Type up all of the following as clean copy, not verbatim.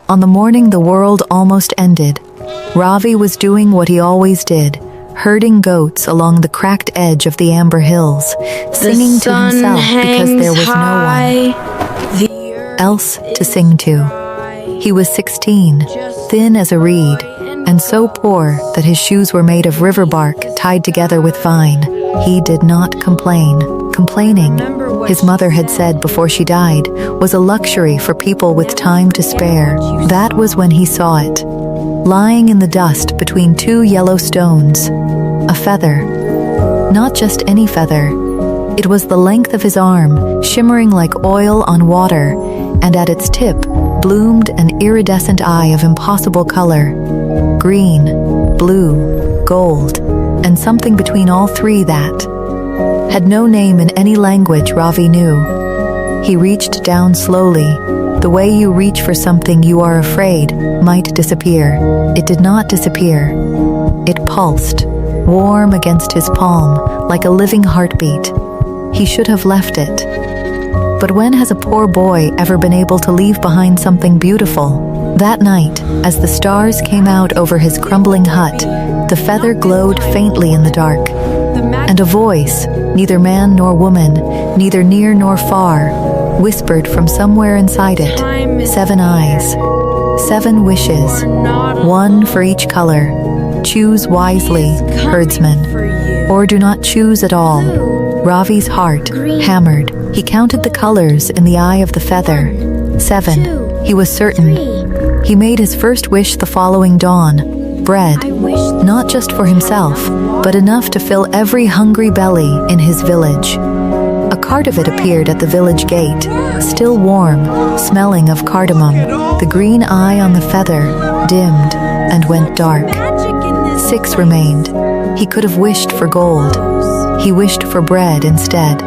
On the morning the world almost ended, Ravi was doing what he always did, herding goats along the cracked edge of the Amber Hills, singing to himself because there was no one else to sing to. He was 16, thin as a reed, and so poor that his shoes were made of river bark tied together with vine. He did not complain. Complaining, his mother had said before she died, was a luxury for people with time to spare. That was when he saw it, lying in the dust between two yellow stones. A feather. Not just any feather. It was the length of his arm, shimmering like oil on water, and at its tip bloomed an iridescent eye of impossible color. Green, blue, gold, and something between all three that had no name in any language Ravi knew. He reached down slowly. The way you reach for something you are afraid might disappear. It did not disappear. It pulsed, warm against his palm, like a living heartbeat. He should have left it. But when has a poor boy ever been able to leave behind something beautiful? That night, as the stars came out over his crumbling hut, the feather glowed faintly in the dark. And a voice, neither man nor woman, neither near nor far, whispered from somewhere inside it, 7 eyes, 7 wishes, 1 for each color. Choose wisely, herdsman, or do not choose at all. Ravi's heart hammered. He counted the colors in the eye of the feather. 7. He was certain. He made his first wish the following dawn. Bread, not just for himself, but enough to fill every hungry belly in his village. A cart of it appeared at the village gate, still warm, smelling of cardamom. The green eye on the feather dimmed and went dark. 6 remained. He could have wished for gold. He wished for bread instead.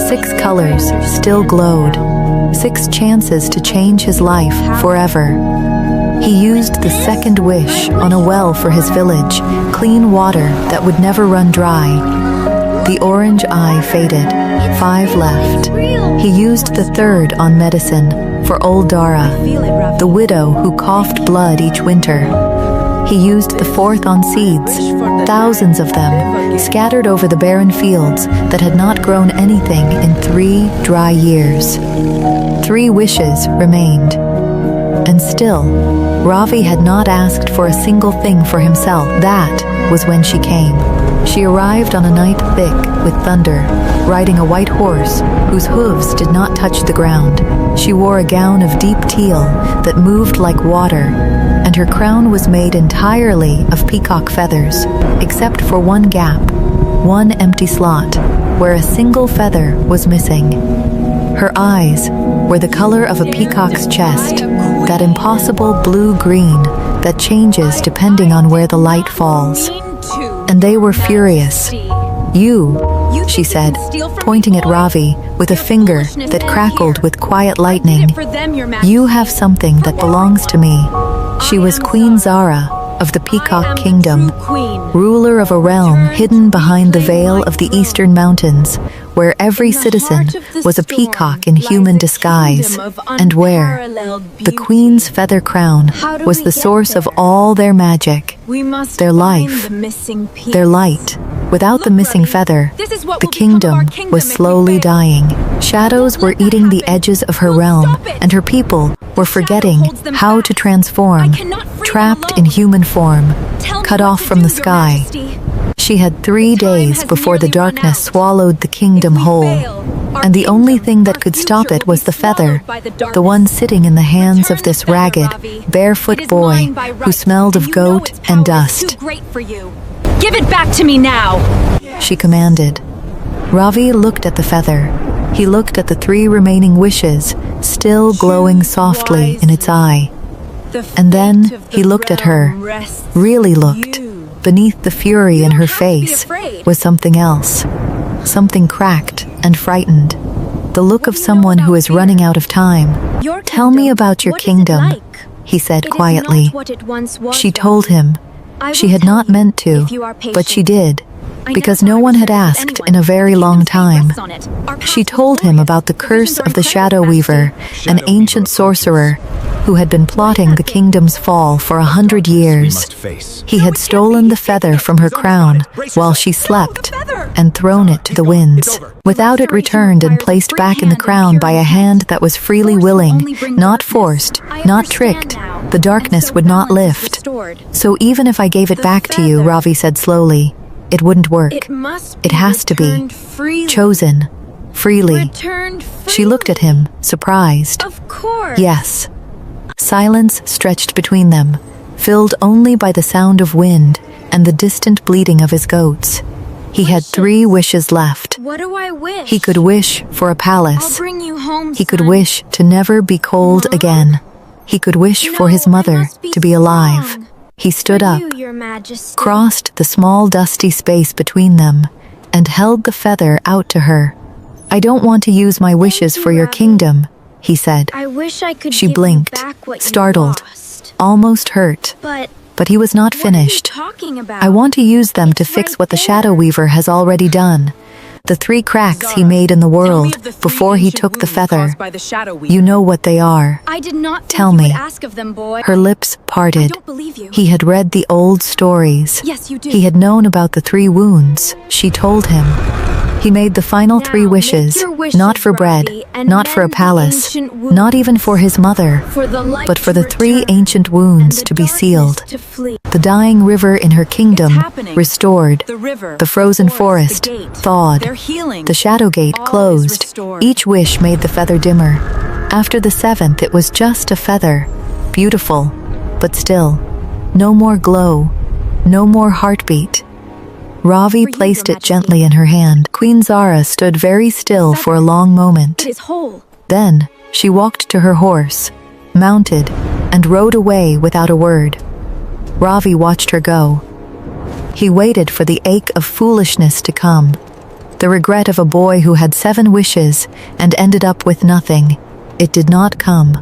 6 colors still glowed. 6 chances to change his life forever. He used the second wish on a well for his village, clean water that would never run dry. The orange eye faded. 5 left. He used the third on medicine for old Dara, the widow who coughed blood each winter. He used the 4th on seeds, thousands of them, scattered over the barren fields that had not grown anything in 3 dry years. 3 wishes remained. And still, Ravi had not asked for a single thing for himself. That was when she came. She arrived on a night thick with thunder, riding a white horse whose hooves did not touch the ground. She wore a gown of deep teal that moved like water, and her crown was made entirely of peacock feathers, except for one gap, one empty slot, where a single feather was missing. Her eyes were the color of a peacock's chest, that impossible blue-green that changes depending on where the light falls. And they were furious. You, she said, pointing at Ravi with a finger that crackled with quiet lightning. You have something that belongs to me. She was Queen Zara of the Peacock Kingdom, ruler of a realm hidden behind the veil of the eastern mountains, where every citizen was a peacock in human disguise, and where the queen's feather crown was the source of all their magic, their life, their light. Without the missing feather, the kingdom was slowly dying. Shadows were eating the edges of her realm, and her people were forgetting how to transform, trapped in human form, cut off from the sky. She had 3 days before the darkness swallowed the kingdom whole, and the only thing that could stop it was the feather, the one sitting in the hands of this ragged, barefoot boy who smelled of goat and dust. Give it back to me now! She commanded. Ravi looked at the feather. He looked at the 3 remaining wishes, still glowing softly in its eye. And then he looked at her, really looked. Beneath the fury in her face was something else, something cracked and frightened, the look of someone who is running out of time. Tell me about your kingdom, he said quietly. She told him. She had not meant to, but she did, because no one had asked in a very long time. She told him about the curse of the Shadow Weaver, an ancient sorcerer who had been plotting the kingdom's fall for 100 years. He had stolen the feather from her crown while she slept and thrown it to the winds. Without it returned and placed back in the crown by a hand that was freely willing, not forced, not tricked, the darkness would not lift. So even if I gave it back to you, Ravi said slowly, it wouldn't work. It has to be chosen freely. She looked at him, surprised. Of course. Yes. Silence stretched between them, filled only by the sound of wind and the distant bleating of his goats. He had 3 wishes left. What do I wish? He could wish for a palace. I'll bring you home, He could son. wish to never be cold again. He could wish for his mother to be alive. He stood up, You, Your Majesty. crossed the small dusty space between them, and held the feather out to her. I don't want to use my wishes for your kingdom, he said. I wish I could She give blinked, you back what startled, you lost. almost hurt. But he was not finished. What are you talking about? I want to use them to It's fix right what the there. Shadow Weaver has already done. The 3 cracks he made in the world before he took the feather. You know what they are. I did not think Tell you me. would ask of them, boy. Her lips I parted. don't believe you. He had read the old stories. Yes, you do. He had known about the 3 wounds. She told him. He made the final 3 Now, wishes, make your wishes, not for bread, Ravi, and not for a mend the palace, ancient wounds. not even for his mother, For the light but for to the 3 return, ancient wounds and the to be darkness sealed. to flee. The dying river in her kingdom happening. restored. The river, The frozen the forest the gate, thawed. They're healing. The shadow gate All is closed. restored. Each wish made the feather dimmer. After the 7th, it was just a feather. Beautiful, but still. No more glow. No more heartbeat. Ravi For you, placed Your it gently Majesty. in her hand. Queen Zara stood very still for a long moment. It is whole. Then she walked to her horse, mounted, and rode away without a word. Ravi watched her go. He waited for the ache of foolishness to come, the regret of a boy who had 7 wishes and ended up with nothing. It did not come.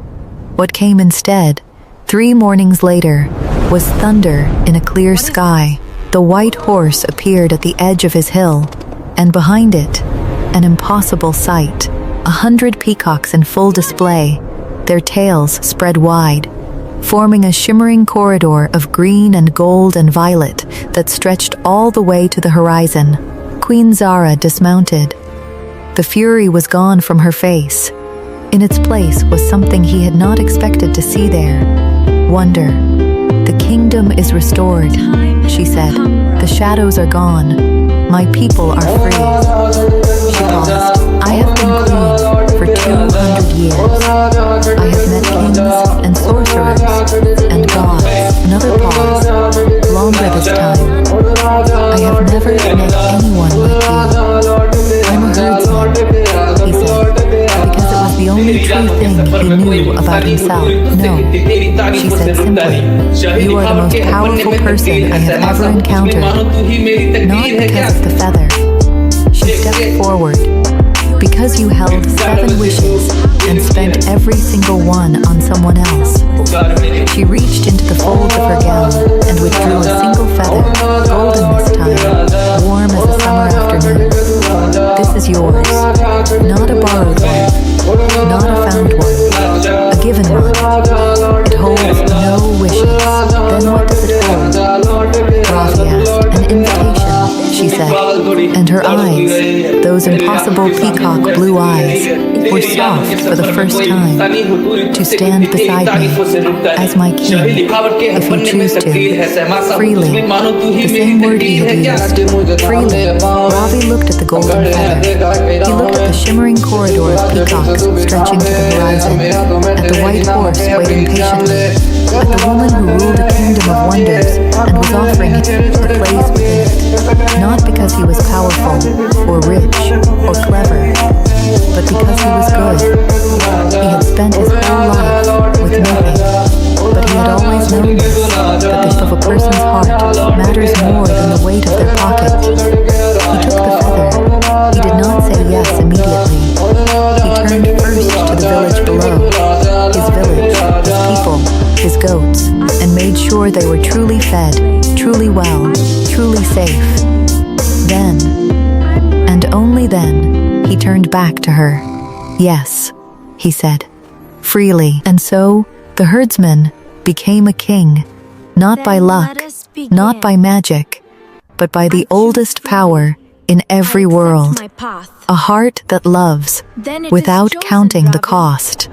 What came instead, 3 mornings later, was thunder in a clear sky. The white horse appeared at the edge of his hill, and behind it, an impossible sight. 100 peacocks in full display, their tails spread wide, forming a shimmering corridor of green and gold and violet that stretched all the way to the horizon. Queen Zara dismounted. The fury was gone from her face. In its place was something he had not expected to see there. Wonder. The kingdom is restored, she said. The shadows are gone. My people are free. She paused. I have been queen for 200 years. I have met kings and sorcerers and gods. Another pause. Longer this time. I have never met anyone like you. I'm a herdsman, he said, because it was the only true thing he knew about himself. No, she said simply, you are the most powerful person I have ever encountered. Not because of the feather. She stepped forward. Because you held 7 wishes and spent every single one on someone else. She reached into the folds of her gown and withdrew a single feather, golden this time, warm as a summer afternoon. This is yours. Not a borrowed one, not a found one, a given one. It holds no wishes. Then what does it hold? Ravi asked. An invitation, she said, and her eyes, those impossible peacock blue eyes, were soft for the first time. To stand beside me, as my king, if you choose to, freely, the same word he had used, freely. Ravi looked at the golden feather. He looked at the shimmering corridor of peacocks stretching to the horizon, at the white horse waiting patiently, at the woman who ruled a kingdom of wonders and was offering it a place within it, not because he was powerful, or rich, or clever, but because he was good. He had spent his whole life with nothing, but he had always known this, that the shape of a person's heart matters more than the weight of their pocket. He took the feather. He did not say yes immediately. He turned first to the village below, his village, his people, his goats, and made sure they were truly fed, truly well, truly safe. Then, and only then, he turned back to her. Yes, he said, freely. And so, The herdsman became a king, not by Then luck, let us begin. not by magic, but by the I oldest choose power in every I accept world, my path. a heart that loves Then it is without chosen, counting the Ravi. cost.